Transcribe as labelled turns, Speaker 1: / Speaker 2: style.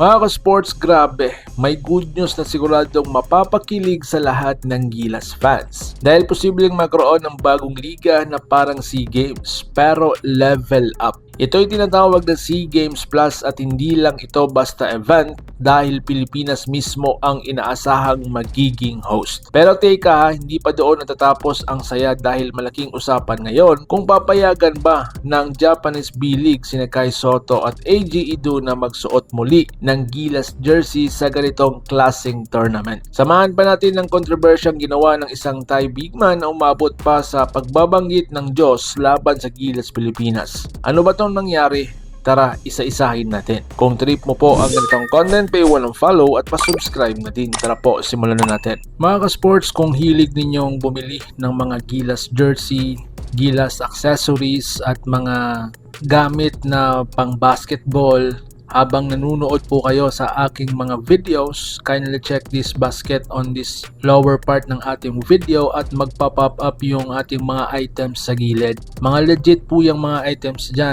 Speaker 1: Mga ka-sports, grabe, may good news na siguradong mapapakilig sa lahat ng Gilas fans. Dahil posibleng magkaroon ng bagong liga na parang SEA Games, pero level up. Ito'y tinatawag na SEA Games Plus at hindi lang ito basta event dahil Pilipinas mismo ang inaasahang magiging host. Pero teka ha, hindi pa doon natatapos ang saya dahil malaking usapan ngayon kung papayagan ba ng Japanese B-League sina Kai Sotto at AG Ido na magsuot muli ng Gilas jersey sa ganitong klaseng tournament. Samahan pa natin ng kontrobersyang ginawa ng isang Thai big man na umabot pa sa pagbabanggit ng Diyos laban sa Gilas Pilipinas. Ano ba itong nangyari? Tara, isa-isahin natin. Kung trip mo po ang ganitong content, pay-1 ng follow at pa-subscribe na din. Tara po, simulan na natin. Mga ka-sports, kung hilig ninyong bumili ng mga Gilas jersey, Gilas accessories at mga gamit na pang basketball, habang nanunood po kayo sa aking mga videos, kindly check this basket on this lower part ng ating video at magpa-pop up yung ating mga items sa gilid. Mga legit po yung mga items dyan.